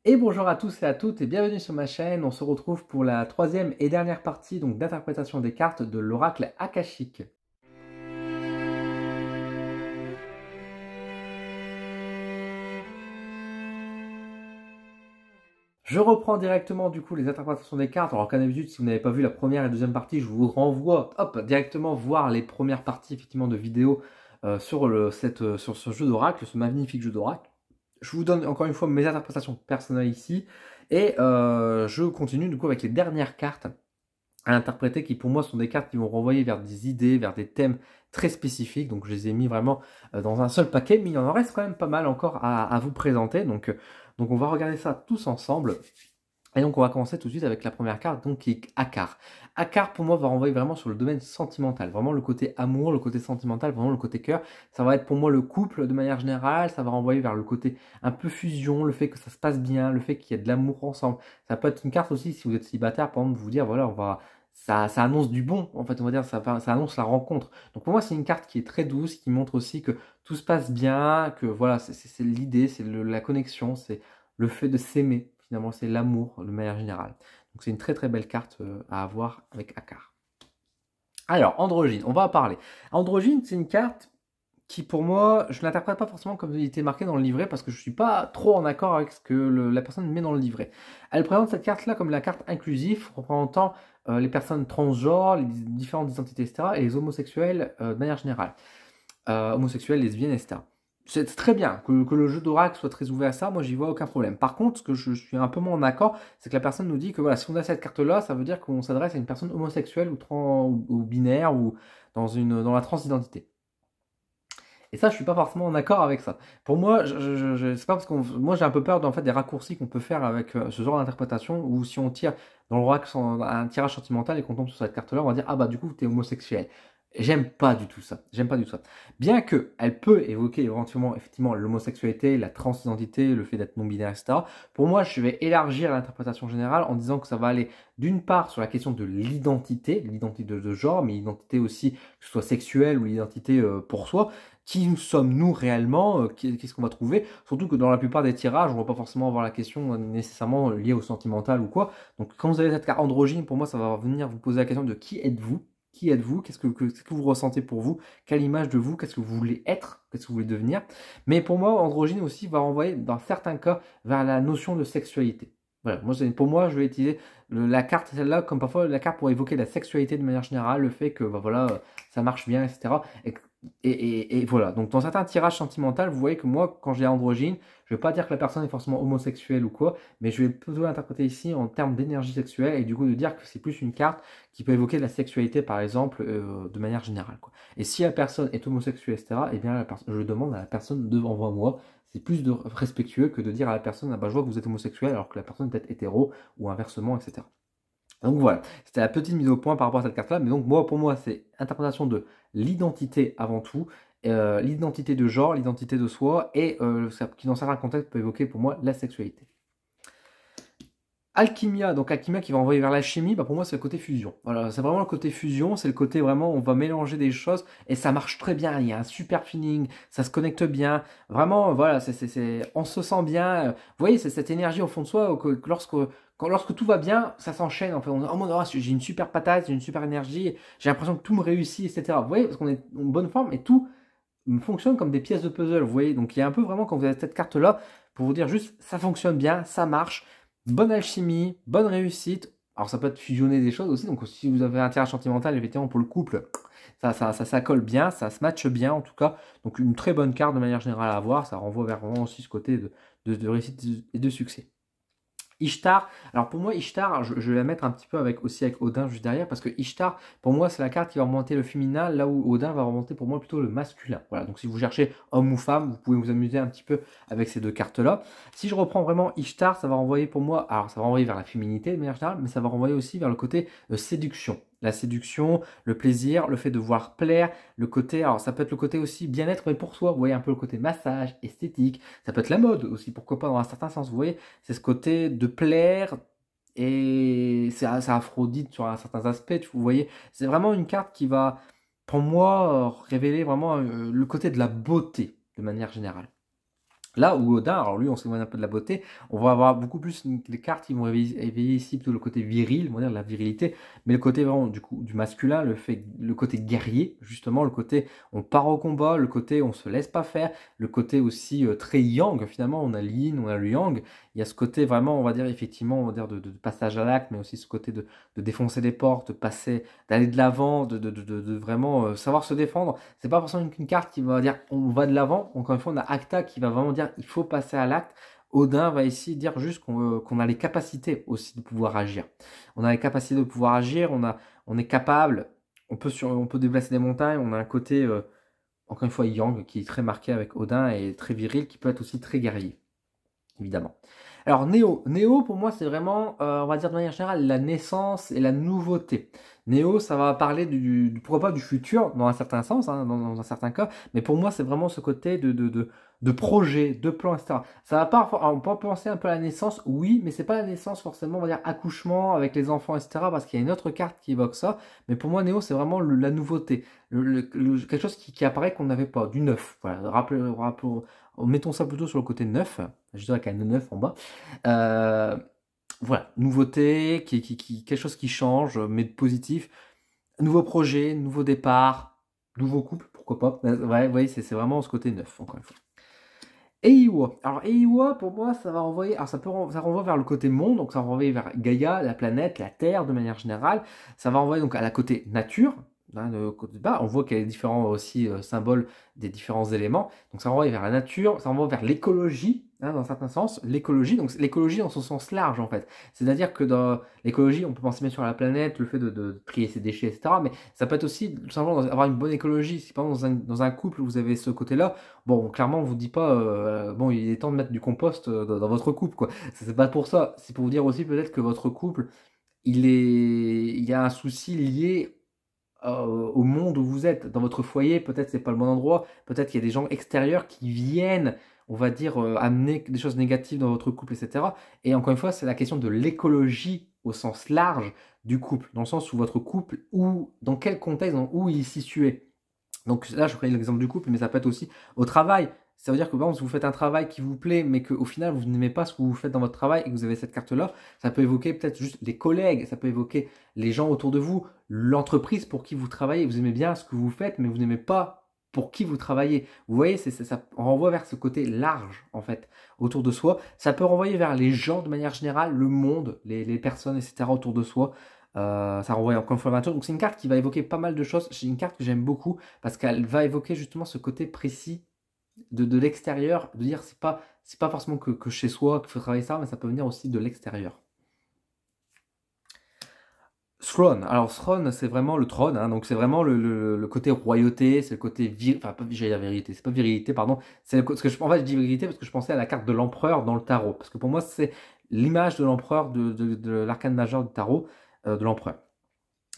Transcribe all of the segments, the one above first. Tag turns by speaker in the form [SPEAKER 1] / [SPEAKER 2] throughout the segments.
[SPEAKER 1] Et bonjour à tous et à toutes et bienvenue sur ma chaîne. On se retrouve pour la troisième et dernière partie donc d'interprétation des cartes de l'oracle akashique. Je reprends directement du coup les interprétations des cartes. Alors qu'à d'habitude, si vous n'avez pas vu la première et la deuxième partie, je vous renvoie directement voir les premières parties effectivement de vidéos sur ce jeu d'oracle, ce magnifique jeu d'oracle. Je vous donne encore une fois mes interprétations personnelles ici et je continue du coup avec les dernières cartes à interpréter qui pour moi sont des cartes qui vont renvoyer vers des idées, vers des thèmes très spécifiques. Donc je les ai mis vraiment dans un seul paquet, mais il en reste quand même pas mal encore à vous présenter. Donc on va regarder ça tous ensemble. Et donc on va commencer tout de suite avec la première carte, donc qui est Akar. Akar pour moi va renvoyer vraiment sur le domaine sentimental, vraiment le côté amour, le côté sentimental, vraiment le côté cœur. Ça va être pour moi le couple de manière générale, ça va renvoyer vers le côté un peu fusion, le fait que ça se passe bien, le fait qu'il y a de l'amour ensemble. Ça peut être une carte aussi si vous êtes célibataire, par exemple, vous dire voilà, ça annonce du bon, en fait, on va dire, ça annonce la rencontre. Donc pour moi, c'est une carte qui est très douce, qui montre aussi que tout se passe bien, que voilà, c'est l'idée, c'est la connexion, c'est le fait de s'aimer. Finalement, c'est l'amour de manière générale. Donc c'est une très très belle carte à avoir avec Akar. Alors, Androgyne, on va en parler. Androgyne, c'est une carte qui pour moi, je ne l'interprète pas forcément comme il était marqué dans le livret parce que je ne suis pas trop en accord avec ce que la personne met dans le livret. Elle présente cette carte-là comme la carte inclusive, représentant les personnes transgenres, les différentes identités, etc. et les homosexuels de manière générale. Homosexuels, lesbiennes, etc. C'est très bien que le jeu d'oracle soit très ouvert à ça, moi j'y vois aucun problème. Par contre, ce que je suis un peu moins en accord, c'est que la personne nous dit que voilà, si on a cette carte-là, ça veut dire qu'on s'adresse à une personne homosexuelle ou binaire ou dans la transidentité. Et ça, je suis pas forcément en accord avec ça. Pour moi, c'est pas parce moi j'ai un peu peur fait des raccourcis qu'on peut faire avec ce genre d'interprétation où si on tire dans l'oracle un tirage sentimental et qu'on tombe sur cette carte-là, on va dire ah bah du coup t'es homosexuel. J'aime pas du tout ça. J'aime pas du tout ça. Bien que elle peut évoquer éventuellement effectivement l'homosexualité, la transidentité, le fait d'être non binaire, etc. Pour moi, je vais élargir l'interprétation générale en disant que ça va aller d'une part sur la question de l'identité de genre, mais l'identité aussi que ce soit sexuelle ou l'identité pour soi qui nous sommes-nous réellement, qu'est-ce qu'on va trouver, surtout que dans la plupart des tirages, on va pas forcément avoir la question nécessairement liée au sentimental ou quoi. Donc quand vous avez cette carte androgyne, pour moi, ça va venir vous poser la question de qui êtes-vous? Qui êtes-vous? Qu'est-ce que vous ressentez pour vous? Quelle image de vous? Qu'est-ce que vous voulez être? Qu'est-ce que vous voulez devenir? Mais pour moi, androgyne aussi va renvoyer, dans certains cas, vers la notion de sexualité. Voilà, pour moi, je vais utiliser la carte, celle-là, comme parfois la carte pour évoquer la sexualité de manière générale, le fait que bah, voilà, ça marche bien, etc. Et voilà, donc dans certains tirages sentimentaux, vous voyez que moi, quand j'ai androgyne, je ne vais pas dire que la personne est forcément homosexuelle ou quoi, mais je vais plutôt l'interpréter ici en termes d'énergie sexuelle et du coup de dire que c'est plus une carte qui peut évoquer la sexualité par exemple de manière générale, quoi. Et si la personne est homosexuelle, etc., eh bien je demande à la personne devant moi, c'est plus respectueux que de dire à la personne, ah bah, je vois que vous êtes homosexuel alors que la personne peut être hétéro ou inversement, etc. Donc voilà, c'était la petite mise au point par rapport à cette carte-là. Mais donc moi, pour moi, c'est interprétation de l'identité avant tout, l'identité de genre, l'identité de soi, et qui dans certains contextes peut évoquer pour moi la sexualité. Alchimia, donc Alchimia qui va envoyer vers l'alchimie, bah pour moi c'est le côté fusion. Voilà, c'est vraiment le côté fusion, c'est le côté vraiment on va mélanger des choses et ça marche très bien, il y a un super feeling, ça se connecte bien, vraiment voilà, on se sent bien. Vous voyez, c'est cette énergie au fond de soi que lorsque tout va bien, ça s'enchaîne en fait. On est en mode oh, j'ai une super patate, j'ai une super énergie, j'ai l'impression que tout me réussit, etc. Vous voyez, parce qu'on est en bonne forme et tout fonctionne comme des pièces de puzzle, vous voyez. Donc il y a un peu vraiment quand vous avez cette carte-là, pour vous dire juste ça fonctionne bien, ça marche, bonne alchimie, bonne réussite. Alors ça peut être fusionner des choses aussi, donc si vous avez un tirage sentimental, effectivement pour le couple, ça colle bien, ça se matche bien en tout cas. Donc une très bonne carte de manière générale à avoir, ça renvoie vers vraiment aussi ce côté de réussite et de succès. Ishtar, alors pour moi Ishtar, je vais la mettre un petit peu aussi avec Odin juste derrière parce que Ishtar, pour moi c'est la carte qui va remonter le féminin là où Odin va remonter pour moi plutôt le masculin. Voilà, donc si vous cherchez homme ou femme, vous pouvez vous amuser un petit peu avec ces deux cartes là. Si je reprends vraiment Ishtar, ça va renvoyer pour moi, alors ça va renvoyer vers la féminité de manière générale, mais ça va renvoyer aussi vers le côté séduction. La séduction, le plaisir, le fait de voir plaire, le côté, alors ça peut être le côté aussi bien-être, mais pour soi, vous voyez un peu le côté massage, esthétique, ça peut être la mode aussi, pourquoi pas dans un certain sens, vous voyez, c'est ce côté de plaire et c'est Aphrodite sur un certain aspect, vous voyez. C'est vraiment une carte qui va, pour moi, révéler vraiment le côté de la beauté de manière générale. Là où Odin, alors lui on s'éloigne un peu de la beauté, on va avoir beaucoup plus les cartes qui vont éveiller ici plutôt le côté viril, on va dire la virilité, mais le côté vraiment du coup du masculin, le côté guerrier, justement le côté on part au combat, le côté on se laisse pas faire, le côté aussi très yang finalement, on a le yin, on a le yang, il y a ce côté vraiment on va dire effectivement on va dire de passage à l'acte, mais aussi ce côté de défoncer des portes, de passer, d'aller de l'avant, de vraiment savoir se défendre. C'est pas forcément qu'une carte qui va dire on va de l'avant. Encore une fois, on a Acta qui va vraiment dire il faut passer à l'acte. Odin va ici dire juste qu'on a les capacités aussi de pouvoir agir. On a les capacités de pouvoir agir, on est capable, on peut déplacer des montagnes, on a un côté, encore une fois, yang qui est très marqué avec Odin et très viril qui peut être aussi très guerrier, évidemment. Alors Néo pour moi c'est vraiment, on va dire de manière générale, la naissance et la nouveauté. Néo ça va parler pourquoi pas du futur dans un certain sens, hein, dans un certain cas, mais pour moi c'est vraiment ce côté de projet, de plan, etc. Ça va pas, on peut penser un peu à la naissance, oui, mais c'est pas la naissance forcément, on va dire accouchement avec les enfants, etc. Parce qu'il y a une autre carte qui évoque ça, mais pour moi Néo c'est vraiment la nouveauté, quelque chose qui apparaît qu'on n'avait pas, du neuf. Voilà, mettons ça plutôt sur le côté neuf, je dirais qu'il y a un 9 en bas. Euh, voilà, nouveauté, quelque chose qui change, mais de positif. Nouveau projet, nouveau départ, nouveau couple, pourquoi pas. Ouais, vous voyez, c'est vraiment ce côté neuf, encore une fois. Eiwa. Alors Eiwa, pour moi, ça va renvoyer. Alors ça renvoie vers le côté monde, donc ça renvoie vers Gaïa, la planète, la Terre de manière générale. Ça va renvoyer donc à la côté nature. Hein, le côté bas, on voit qu'il y a les différents aussi symboles des différents éléments. Donc ça renvoie vers la nature, ça renvoie vers l'écologie, hein, dans un certain sens. L'écologie, donc l'écologie dans son sens large en fait. C'est-à-dire que dans l'écologie, on peut penser bien sûr à la planète, le fait de trier ses déchets, etc. Mais ça peut être aussi tout simplement avoir une bonne écologie. Si par exemple dans un couple vous avez ce côté-là, bon, clairement, on vous dit pas, bon, il est temps de mettre du compost dans votre couple, quoi. C'est pas pour ça. C'est pour vous dire aussi peut-être que votre couple, il y a un souci lié au monde où vous êtes. Dans votre foyer, peut-être c'est pas le bon endroit. Peut-être qu'il y a des gens extérieurs qui viennent, on va dire, amener des choses négatives dans votre couple, etc. Et encore une fois, c'est la question de l'écologie au sens large du couple, dans le sens où votre couple, ou dans quel contexte, où il est situé. Donc là, je prenais l'exemple du couple, mais ça peut être aussi au travail. Ça veut dire que par exemple, si vous faites un travail qui vous plaît, mais qu'au final, vous n'aimez pas ce que vous faites dans votre travail et que vous avez cette carte-là, ça peut évoquer peut-être juste les collègues, ça peut évoquer les gens autour de vous, l'entreprise pour qui vous travaillez. Vous aimez bien ce que vous faites, mais vous n'aimez pas pour qui vous travaillez. Vous voyez, ça renvoie vers ce côté large, en fait, autour de soi. Ça peut renvoyer vers les gens de manière générale, le monde, les personnes, etc. autour de soi. Ça renvoie encore une fois vers la nature. Donc c'est une carte qui va évoquer pas mal de choses. C'est une carte que j'aime beaucoup parce qu'elle va évoquer justement ce côté précis de l'extérieur, de dire c'est pas forcément que chez soi qu'il faut travailler ça, mais ça peut venir aussi de l'extérieur. Throne. Alors Throne, c'est vraiment le trône, hein, donc c'est vraiment le côté royauté, c'est le côté enfin pas j'allais dire vérité, c'est pas virilité, pardon, c'est ce que en fait je dis vérité parce que je pensais à la carte de l'empereur dans le tarot, parce que pour moi c'est l'image de l'empereur de l'arcane majeur du tarot, de l'empereur.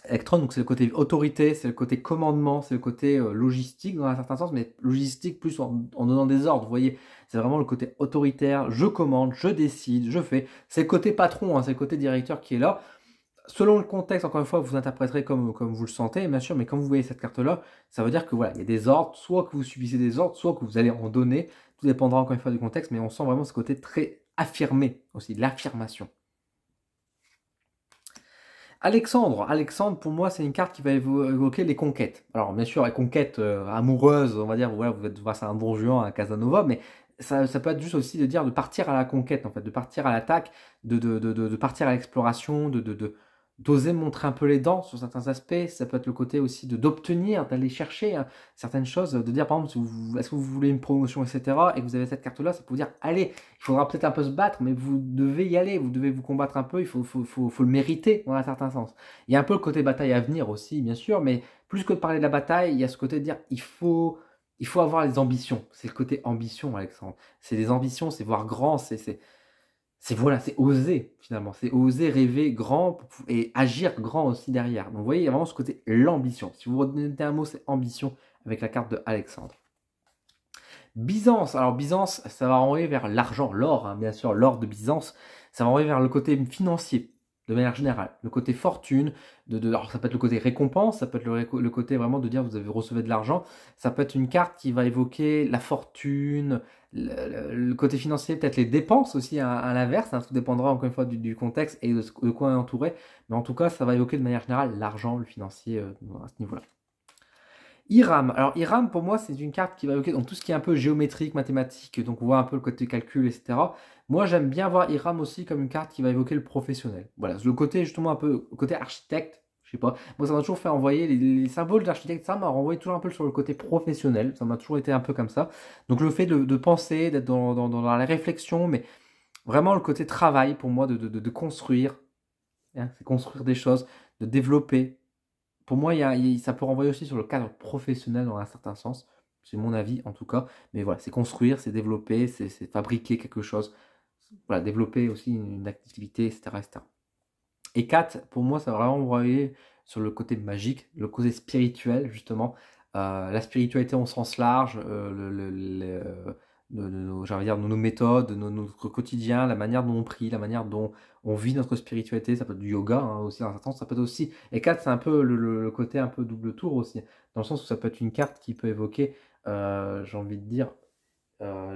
[SPEAKER 1] Electron, donc c'est le côté autorité, c'est le côté commandement, c'est le côté logistique dans un certain sens, mais logistique plus en donnant des ordres, vous voyez. C'est vraiment le côté autoritaire, je commande, je décide, je fais. C'est le côté patron, hein, c'est le côté directeur qui est là. Selon le contexte, encore une fois, vous interpréterez comme vous le sentez, bien sûr, mais quand vous voyez cette carte-là, ça veut dire que voilà, il y a des ordres, soit que vous subissez des ordres, soit que vous allez en donner. Tout dépendra encore une fois du contexte, mais on sent vraiment ce côté très affirmé aussi, l'affirmation. Alexandre, pour moi, c'est une carte qui va évoquer les conquêtes. Alors, bien sûr, les conquêtes amoureuses, on va dire, voilà, vous êtes face à un Don Juan, à Casanova, mais ça peut être juste aussi de dire de partir à la conquête, en fait, de partir à l'attaque, de partir à l'exploration, d'oser montrer un peu les dents sur certains aspects. Ça peut être le côté aussi d'obtenir, d'aller chercher hein, certaines choses, de dire, par exemple, est-ce que vous voulez une promotion, etc., et que vous avez cette carte-là, ça peut vous dire, allez, il faudra peut-être un peu se battre, mais vous devez y aller, vous devez vous combattre un peu, il faut le mériter dans un certain sens. Il y a un peu le côté bataille à venir aussi, bien sûr, mais plus que de parler de la bataille, il y a ce côté de dire il faut avoir les ambitions. C'est le côté ambition, Alexandre. C'est des ambitions, c'est voir grand, voilà, c'est oser finalement. C'est oser rêver grand et agir grand aussi derrière. Donc vous voyez, il y a vraiment ce côté l'ambition. Si vous retenez un mot, c'est ambition avec la carte de Alexandre. Byzance, alors Byzance, ça va renvoyer vers l'argent, l'or, hein, bien sûr, l'or de Byzance, ça va renvoyer vers le côté financier. de manière générale. Le côté fortune, alors ça peut être le côté récompense, ça peut être le côté vraiment de dire vous avez recevé de l'argent, ça peut être une carte qui va évoquer la fortune, le côté financier, peut-être les dépenses aussi à l'inverse, hein, tout dépendra encore une fois du contexte et de quoi on est entouré, mais en tout cas ça va évoquer de manière générale l'argent, le financier à ce niveau-là. Iram. Alors Iram, pour moi, c'est une carte qui va évoquer donc, tout ce qui est un peu géométrique, mathématique, donc on voit un peu le côté calcul, etc. Moi, j'aime bien voir Iram aussi comme une carte qui va évoquer le professionnel. Voilà, le côté justement un peu, le côté architecte, je sais pas. Moi, ça m'a toujours fait envoyer les symboles d'architecte, ça m'a renvoyé toujours un peu sur le côté professionnel. Ça m'a toujours été un peu comme ça. Donc le fait de penser, d'être dans la réflexion, mais vraiment le côté travail pour moi, de construire, hein, c'est construire des choses, de développer. Pour moi, ça peut renvoyer aussi sur le cadre professionnel dans un certain sens. C'est mon avis en tout cas. Mais voilà, c'est construire, c'est développer, c'est fabriquer quelque chose. Voilà, développer aussi une activité, etc., etc. Et 4, pour moi, ça va vraiment renvoyer sur le côté magique, le côté spirituel, justement. La spiritualité au sens large, j'allais dire, nos méthodes, notre quotidien, la manière dont on prie, la manière dont on vit notre spiritualité, ça peut être du yoga hein, aussi dans un certain sens, ça peut être aussi, et 4 c'est un peu le côté un peu double tour aussi, dans le sens où ça peut être une carte qui peut évoquer, j'ai envie de dire,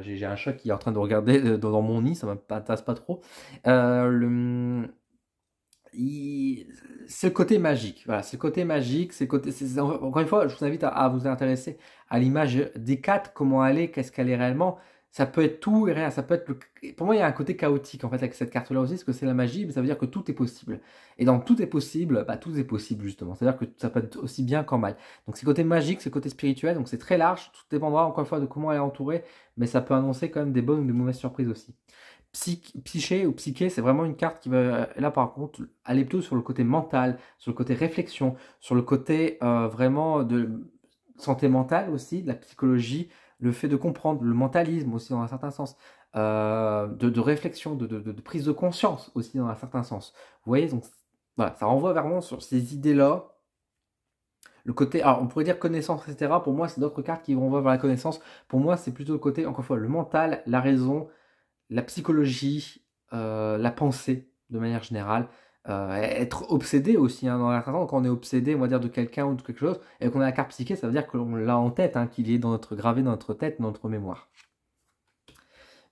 [SPEAKER 1] j'ai un chat qui est en train de regarder dans mon nid, ça m'intéresse pas trop, c'est le côté magique. Voilà, c'est le côté magique. C'est le côté, encore une fois, je vous invite à vous intéresser à l'image des cartes, comment elle est, qu'est-ce qu'elle est réellement. Ça peut être tout et rien. Ça peut être pour moi, il y a un côté chaotique en fait avec cette carte-là aussi, parce que c'est la magie, mais ça veut dire que tout est possible. Et dans tout est possible, bah, tout est possible justement. C'est-à-dire que ça peut être aussi bien qu'en mal. Donc c'est le côté magique, c'est le côté spirituel. Donc c'est très large. Tout dépendra encore une fois de comment elle est entourée, mais ça peut annoncer quand même des bonnes ou des mauvaises surprises aussi. Psyché ou psyché, c'est vraiment une carte qui va, là par contre, aller plutôt sur le côté mental, sur le côté réflexion, sur le côté vraiment de santé mentale aussi, de la psychologie, le fait de comprendre, le mentalisme aussi dans un certain sens, de réflexion, de prise de conscience aussi dans un certain sens. Vous voyez, donc voilà, ça renvoie vraiment sur ces idées-là. Le côté, alors on pourrait dire connaissance, etc. Pour moi, c'est d'autres cartes qui vont voir vers la connaissance. Pour moi, c'est plutôt le côté, encore une fois, le mental, la raison, la psychologie, la pensée de manière générale, être obsédé aussi, hein, dans la façon quand on est obsédé, on va dire, de quelqu'un ou de quelque chose, et qu'on a la carte psyché, ça veut dire qu'on l'a en tête, hein, qu'il est gravé dans notre tête, dans notre mémoire.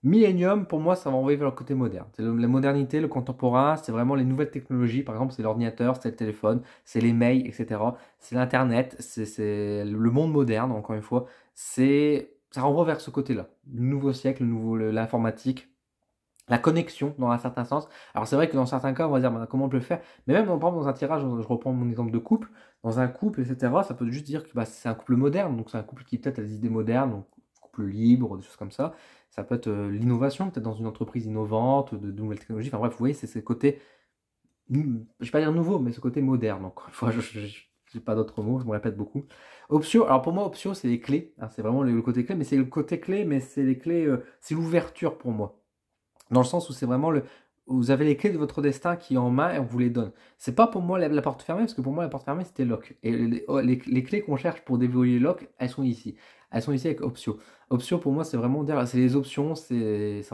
[SPEAKER 1] Millennium, pour moi, ça va envoyer vers le côté moderne. C'est la modernité, le contemporain, c'est vraiment les nouvelles technologies. Par exemple, c'est l'ordinateur, c'est le téléphone, c'est les mails, etc. C'est l'Internet, c'est le monde moderne, encore une fois. Ça renvoie vers ce côté-là. Le nouveau siècle, l'informatique, la connexion dans un certain sens. Alors c'est vrai que dans certains cas, on va dire bah, comment on peut le faire, mais même par exemple, dans un tirage, je reprends mon exemple de couple, dans un couple, etc., ça peut juste dire que bah, c'est un couple moderne, donc c'est un couple qui peut-être a des idées modernes, donc couple libre, des choses comme ça. Ça peut être l'innovation, peut-être dans une entreprise innovante, de nouvelles technologies, enfin bref, vous voyez, c'est ce côté, je ne vais pas dire nouveau, mais ce côté moderne, encore une fois, je n'ai pas d'autres mots, je me répète beaucoup. Optio, alors pour moi, Optio, c'est les clés, hein, c'est vraiment le côté clé, mais c'est le côté clé, mais c'est les clés, c'est l'ouverture pour moi. Dans le sens où c'est vraiment vous avez les clés de votre destin qui est en main et on vous les donne. C'est pas pour moi la porte fermée, parce que pour moi la porte fermée c'était lock. Et les clés qu'on cherche pour déverrouiller lock, elles sont ici. Elles sont ici avec Optio. Optio pour moi c'est vraiment dire, c'est les options, ça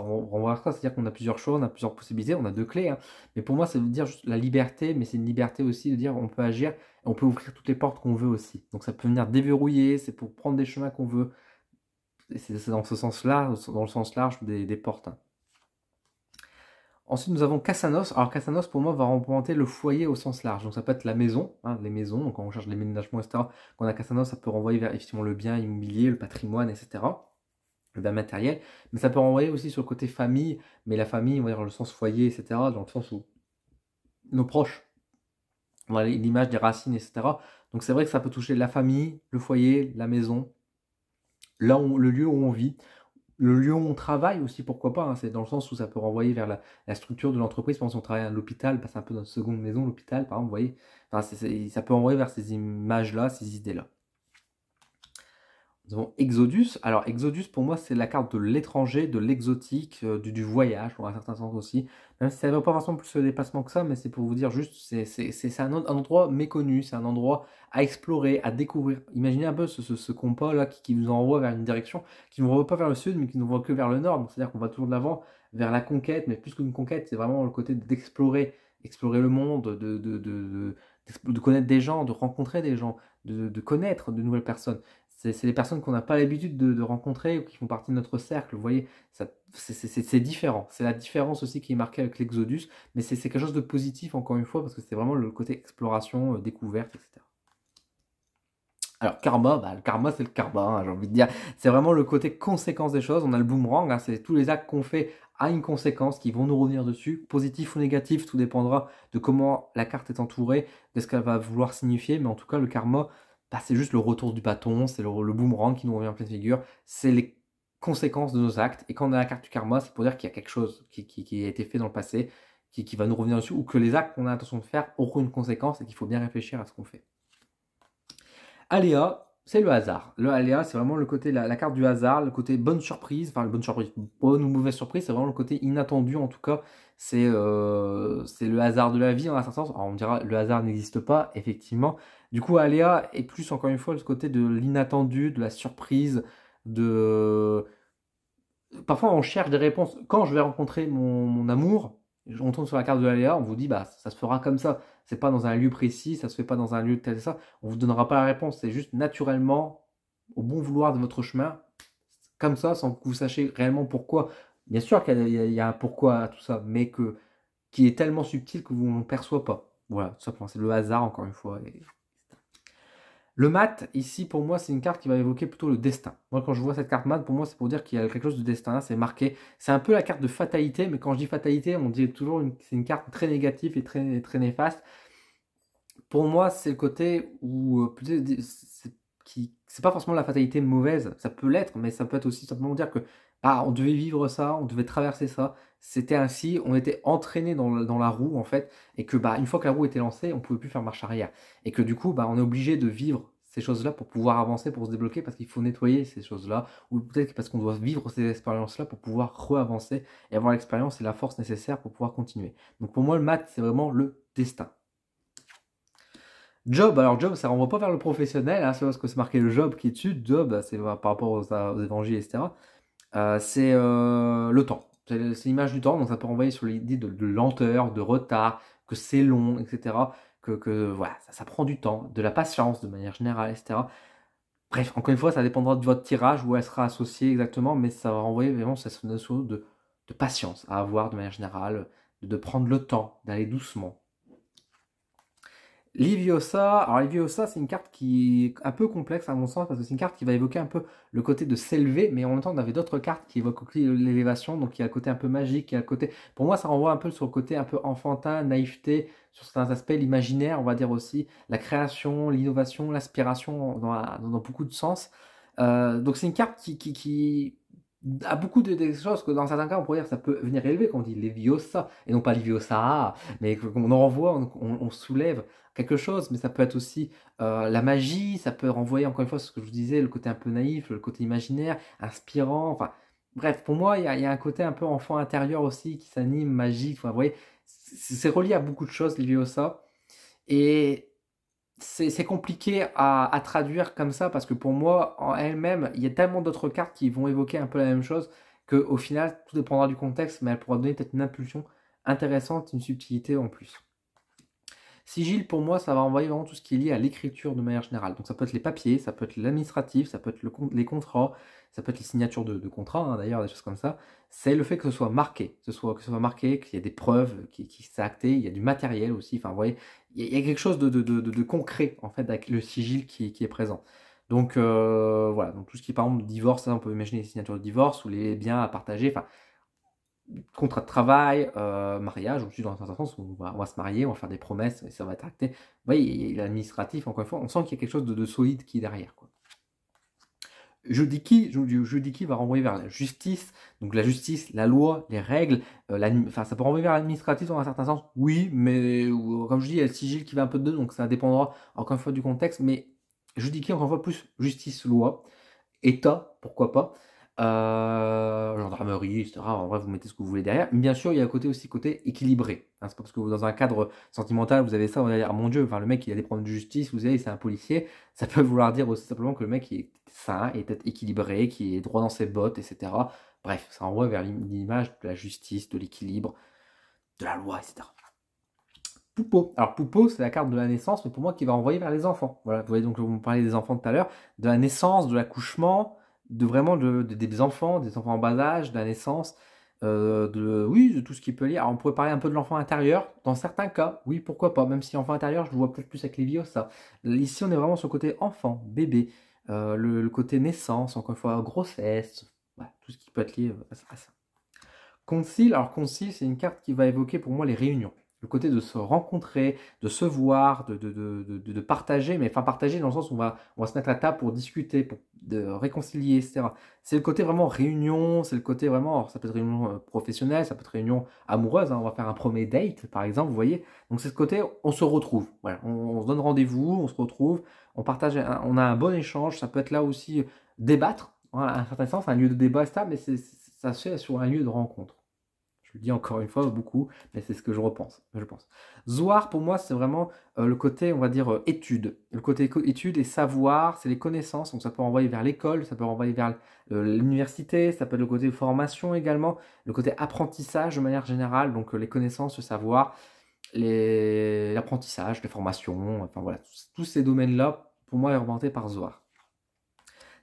[SPEAKER 1] renvoie à ça, c'est-à-dire qu'on a plusieurs choix, on a plusieurs possibilités, on a deux clés. Hein. Mais pour moi ça veut dire juste la liberté, mais c'est une liberté aussi de dire on peut agir, et on peut ouvrir toutes les portes qu'on veut aussi. Donc ça peut venir déverrouiller, c'est pour prendre des chemins qu'on veut. C'est dans ce sens-là, dans le sens large des portes. Hein. Ensuite, nous avons Cassanos. Alors, Cassanos, pour moi, va représenter le foyer au sens large. Donc, ça peut être la maison, hein, les maisons. Donc, quand on cherche les ménagements, etc., quand on a Cassanos, ça peut renvoyer vers effectivement le bien immobilier, le patrimoine, etc., le bien matériel. Mais ça peut renvoyer aussi sur le côté famille. Mais la famille, on va dire le sens foyer, etc., dans le sens où nos proches, on a l'image des racines, etc. Donc, c'est vrai que ça peut toucher la famille, le foyer, la maison, là où, le lieu où on vit. Le lieu où on travaille aussi, pourquoi pas, hein, c'est dans le sens où ça peut renvoyer vers la structure de l'entreprise. Par exemple, si on travaille à l'hôpital, bah, c'est un peu notre seconde maison, l'hôpital, par exemple, vous voyez. Enfin, ça peut renvoyer vers ces images-là, ces idées-là. Nous avons Exodus. Alors, Exodus, pour moi, c'est la carte de l'étranger, de l'exotique, du voyage, dans un certain sens aussi. Même si ça ne veut pas forcément plus le déplacement que ça, mais c'est pour vous dire juste, c'est un endroit méconnu, c'est un endroit à explorer, à découvrir. Imaginez un peu ce compas-là qui vous envoie vers une direction, qui ne vous envoie pas vers le sud, mais qui ne vous envoie que vers le nord. Donc, c'est-à-dire qu'on va toujours de l'avant vers la conquête, mais plus qu'une conquête, c'est vraiment le côté d'explorer explorer le monde, de connaître des gens, de rencontrer des gens, de connaître de nouvelles personnes. C'est des personnes qu'on n'a pas l'habitude de rencontrer ou qui font partie de notre cercle. Vous voyez, c'est différent. C'est la différence aussi qui est marquée avec l'Exodus, mais c'est quelque chose de positif, encore une fois, parce que c'est vraiment le côté exploration, découverte, etc. Alors, karma, le karma, c'est le karma, hein, j'ai envie de dire. C'est vraiment le côté conséquence des choses. On a le boomerang, hein, c'est tous les actes qu'on fait à une conséquence qui vont nous revenir dessus. Positif ou négatif, tout dépendra de comment la carte est entourée, de ce qu'elle va vouloir signifier. Mais en tout cas, le karma, c'est juste le retour du bâton, c'est le boomerang qui nous revient en pleine figure. C'est les conséquences de nos actes. Et quand on a la carte du karma, c'est pour dire qu'il y a quelque chose qui a été fait dans le passé, qui va nous revenir dessus, ou que les actes qu'on a l'intention de faire auront une conséquence et qu'il faut bien réfléchir à ce qu'on fait. Aléa, c'est le hasard. Le aléa, c'est vraiment le côté, la carte du hasard, le côté bonne surprise, enfin bonne surprise, bonne ou mauvaise surprise, c'est vraiment le côté inattendu en tout cas. C'est le hasard de la vie en un certain sens. Alors on dira le hasard n'existe pas, effectivement. Du coup, aléa est plus encore une fois le côté de l'inattendu, de la surprise, de... Parfois on cherche des réponses. Quand je vais rencontrer mon amour, on tourne sur la carte de l'aléa, on vous dit ça se fera comme ça. C'est pas dans un lieu précis, ça se fait pas dans un lieu tel et ça. On vous donnera pas la réponse, c'est juste naturellement, au bon vouloir de votre chemin, comme ça, sans que vous sachiez réellement pourquoi. Bien sûr qu'il y a un pourquoi à tout ça, mais qui est tellement subtil que vous ne perçoit pas. Voilà, tout simplement, c'est le hasard encore une fois. Le mat, ici, pour moi, c'est une carte qui va évoquer plutôt le destin. Moi, quand je vois cette carte mat, pour moi, c'est pour dire qu'il y a quelque chose de destin, c'est marqué. C'est un peu la carte de fatalité, mais quand je dis fatalité, on dit toujours c'est une carte très négative et très, très néfaste. Pour moi, c'est le côté où c'est pas forcément la fatalité mauvaise, ça peut l'être, mais ça peut être aussi simplement dire que on devait vivre ça, on devait traverser ça, c'était ainsi, on était entraîné dans la roue en fait, et que une fois que la roue était lancée, on pouvait plus faire marche arrière, et que du coup, on est obligé de vivre ces choses-là pour pouvoir avancer, pour se débloquer, parce qu'il faut nettoyer ces choses-là, ou peut-être parce qu'on doit vivre ces expériences-là pour pouvoir re-avancer et avoir l'expérience et la force nécessaire pour pouvoir continuer. Donc pour moi, le maths, c'est vraiment le destin. Job, alors job, ça renvoie pas vers le professionnel, hein, c'est parce que c'est marqué le job qui est dessus. Job, c'est par rapport aux évangiles, etc. C'est le temps. C'est l'image du temps, donc ça peut renvoyer sur l'idée de lenteur, de retard, que c'est long, etc. Que voilà, ça prend du temps, de la patience de manière générale, etc. Bref, encore une fois, ça dépendra de votre tirage, où elle sera associée exactement, mais ça va renvoyer vraiment cette notion de patience à avoir de manière générale, de prendre le temps, d'aller doucement. Liviosa, alors Liviosa, c'est une carte qui est un peu complexe à mon sens parce que c'est une carte qui va évoquer un peu le côté de s'élever, mais en même temps on avait d'autres cartes qui évoquent aussi l'élévation, donc il y a le côté un peu magique, il y a le côté, pour moi ça renvoie un peu sur le côté un peu enfantin, naïveté, sur certains aspects, l'imaginaire, on va dire aussi, la création, l'innovation, l'aspiration dans beaucoup de sens. Donc c'est une carte qui a beaucoup de choses que dans certains cas on pourrait dire ça peut venir élever quand on dit Leviosa et non pas Liviosa, mais qu'on en renvoie, on soulève quelque chose, mais ça peut être aussi la magie, ça peut renvoyer encore une fois ce que je vous disais, le côté un peu naïf, le côté imaginaire, inspirant, enfin bref, pour moi il y a un côté un peu enfant intérieur aussi qui s'anime, magique, enfin vous voyez, c'est relié à beaucoup de choses, Liviosa, et c'est compliqué à traduire comme ça parce que pour moi, en elle-même, il y a tellement d'autres cartes qui vont évoquer un peu la même chose qu'au final, tout dépendra du contexte, mais elle pourra donner peut-être une impulsion intéressante, une subtilité en plus. Sigil, pour moi, ça va envoyer vraiment tout ce qui est lié à l'écriture de manière générale. Donc ça peut être les papiers, ça peut être l'administratif, ça peut être les contrats, ça peut être les signatures de contrats, hein, d'ailleurs, des choses comme ça. C'est le fait que ce soit marqué, que ce soit marqué, qu'il y ait des preuves qui s'est acté, il y a du matériel aussi. Enfin, vous voyez, il y a quelque chose de concret, en fait, avec le sigil qui est présent. Donc voilà, donc tout ce qui est par exemple divorce, ça, on peut imaginer les signatures de divorce ou les biens à partager. Enfin, contrat de travail, mariage, aussi dans un certain sens, on va se marier, on va faire des promesses, et ça va être acté. Vous voyez, l'administratif, encore une fois, on sent qu'il y a quelque chose de solide qui est derrière, quoi. Judiki va renvoyer vers la justice, donc la justice, la loi, les règles, enfin ça peut renvoyer vers l'administratif dans un certain sens, oui, mais comme je dis, il y a le sigil qui va un peu de deux, donc ça dépendra encore une fois du contexte, mais Judiki, encore une fois, plus justice, loi, État, pourquoi pas, gendarmerie, etc. En vrai, vous mettez ce que vous voulez derrière. Mais bien sûr, il y a un côté aussi côté équilibré. Hein, c'est pas parce que vous, dans un cadre sentimental, vous avez ça, on va dire, ah mon Dieu, enfin, le mec, il a des problèmes de justice, vous savez, c'est un policier. Ça peut vouloir dire aussi simplement que le mec est sain, est peut-être équilibré, qui est droit dans ses bottes, etc. Bref, ça envoie vers l'image de la justice, de l'équilibre, de la loi, etc. Poupeau. Alors Poupeau, c'est la carte de la naissance, mais pour moi qui va envoyer vers les enfants. Voilà, vous voyez, donc on parlait des enfants tout à l'heure, de la naissance, de l'accouchement, de vraiment des enfants en bas âge, de la naissance, oui, de tout ce qui peut lier. Alors on pourrait parler un peu de l'enfant intérieur, dans certains cas, oui, pourquoi pas, même si l'enfant intérieur, je le vois peut-être plus avec les vieux, ça. Ici, on est vraiment sur le côté enfant, bébé, le côté naissance, encore une fois, grossesse, voilà, tout ce qui peut être lié à ça. Concile, alors Concile, c'est une carte qui va évoquer pour moi les réunions. Le côté de se rencontrer, de se voir, de partager, mais enfin partager dans le sens où on va se mettre à table pour discuter, pour de réconcilier, etc. C'est le côté vraiment réunion, c'est le côté vraiment, alors ça peut être réunion professionnelle, ça peut être réunion amoureuse, hein, on va faire un premier date par exemple, vous voyez. Donc c'est ce côté, on se retrouve, voilà, on se donne rendez-vous, on se retrouve, on partage, on a un bon échange, ça peut être là aussi débattre, voilà, à un certain sens, un lieu de débat, etc. Mais ça se fait sur un lieu de rencontre. Je le dis encore une fois beaucoup, mais c'est ce que je pense. Zoar, pour moi, c'est vraiment le côté, on va dire, étude. Le côté étude et savoir, c'est les connaissances. Donc ça peut renvoyer vers l'école, ça peut renvoyer vers l'université, ça peut être le côté formation également, le côté apprentissage de manière générale. Donc les connaissances, le savoir, l'apprentissage, les formations, enfin voilà, tous ces domaines-là, pour moi, est représenté par Zoar.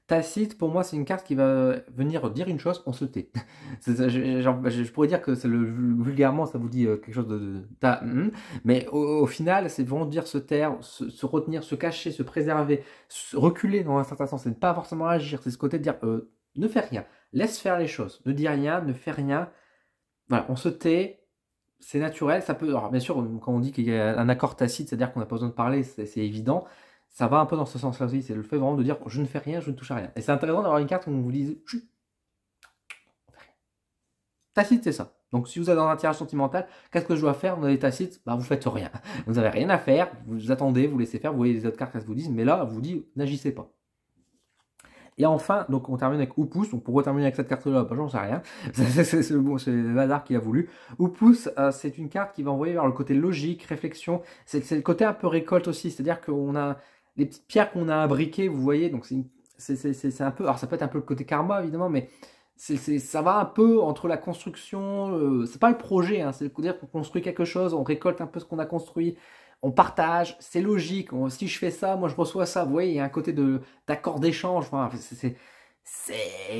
[SPEAKER 1] Tacite, pour moi, c'est une carte qui va venir dire une chose, on se tait. Je pourrais dire que vulgairement, ça vous dit quelque chose mais au final, c'est vraiment dire se taire, se retenir, se cacher, se préserver, reculer dans un certain sens, c'est ne pas forcément agir. C'est ce côté de dire ne fais rien, laisse faire les choses, ne dis rien, ne fais rien. Voilà, on se tait, c'est naturel. Ça peut, alors bien sûr, quand on dit qu'il y a un accord tacite, c'est-à-dire qu'on n'a pas besoin de parler, c'est évident. Ça va un peu dans ce sens-là aussi, c'est le fait vraiment de dire je ne fais rien, je ne touche à rien. Et c'est intéressant d'avoir une carte où on vous dit tacite, c'est ça. Donc si vous êtes dans un tirage sentimental, qu'est-ce que je dois faire? Vous avez tacite, bah vous faites rien. Vous n'avez rien à faire, vous attendez, vous laissez faire, vous voyez les autres cartes qu'elles vous disent, mais là, vous dit n'agissez pas. Et enfin, donc on termine avec Oupous. Donc pourquoi terminer avec cette carte-là? Bah, j'en sais rien. C'est le hasard qui a voulu. Oupous, c'est une carte qui va envoyer vers le côté logique, réflexion. C'est le côté un peu récolte aussi. C'est-à-dire qu'on a les petites pierres qu'on a imbriquées, vous voyez. Donc c'est un peu. Alors ça peut être un peu le côté karma évidemment, mais ça va un peu entre la construction. C'est pas le projet, hein, c'est le dire qu'on construit quelque chose, on récolte un peu ce qu'on a construit on partage, c'est logique. Si je fais ça, moi je reçois ça. Vous voyez, il y a un côté d'accord d'échange. Enfin,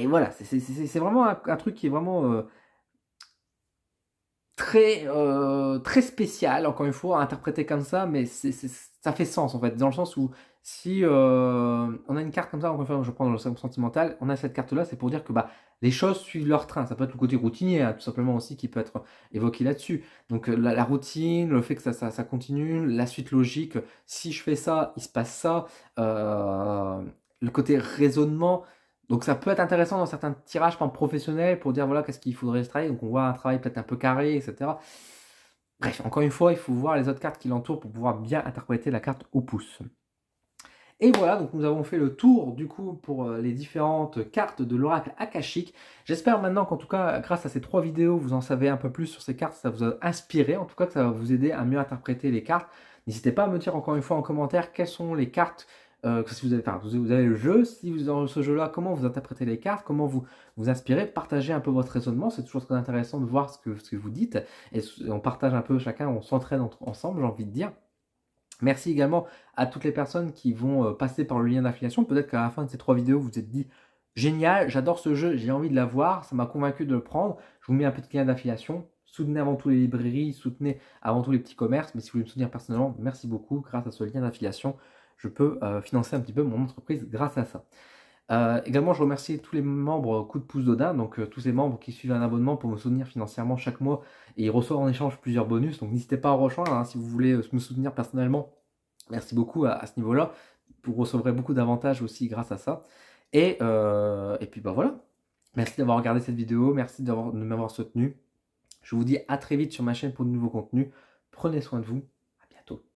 [SPEAKER 1] voilà, c'est vraiment un truc qui est vraiment très spécial, encore une fois, à interpréter comme ça, mais ça fait sens en fait, dans le sens où si on a une carte comme ça, encore une fois, je prends dans le sentimental, on a cette carte-là, c'est pour dire que bah, les choses suivent leur train. Ça peut être le côté routinier, hein, tout simplement aussi, qui peut être évoqué là-dessus. Donc la routine, le fait que ça continue, la suite logique, si je fais ça, il se passe ça, le côté raisonnement. Donc ça peut être intéressant dans certains tirages par professionnels pour dire voilà qu'est-ce qu'il faudrait se travailler. Donc on voit un travail peut-être un peu carré, etc. Bref, encore une fois, il faut voir les autres cartes qui l'entourent pour pouvoir bien interpréter la carte au pouce. Et voilà, donc nous avons fait le tour du coup pour les différentes cartes de l'oracle akashique. J'espère maintenant qu'en tout cas, grâce à ces 3 vidéos, vous en savez un peu plus sur ces cartes, ça vous a inspiré, en tout cas que ça va vous aider à mieux interpréter les cartes. N'hésitez pas à me dire encore une fois en commentaire quelles sont les cartes si vous avez le jeu, si vous dans ce jeu-là, comment vous interprétez les cartes, comment vous inspirez, partagez un peu votre raisonnement, c'est toujours très intéressant de voir ce que vous dites, et on partage un peu chacun, on s'entraide ensemble, j'ai envie de dire. Merci également à toutes les personnes qui vont passer par le lien d'affiliation, peut-être qu'à la fin de ces 3 vidéos, vous vous êtes dit, génial, j'adore ce jeu, j'ai envie de l'avoir, ça m'a convaincu de le prendre, je vous mets un petit lien d'affiliation. Soutenez avant tout les librairies, soutenez avant tout les petits commerces, mais si vous voulez me soutenir personnellement, merci beaucoup, grâce à ce lien d'affiliation, je peux financer un petit peu mon entreprise grâce à ça. Également, je remercie tous les membres Coup de pouce d'Odin, donc tous ces membres qui suivent un abonnement pour me soutenir financièrement chaque mois et ils reçoivent en échange plusieurs bonus. Donc n'hésitez pas à rejoindre hein, si vous voulez me soutenir personnellement. Merci beaucoup à ce niveau-là. Vous recevrez beaucoup d'avantages aussi grâce à ça. Et puis bah voilà. Merci d'avoir regardé cette vidéo, merci de m'avoir soutenu. Je vous dis à très vite sur ma chaîne pour de nouveaux contenus. Prenez soin de vous.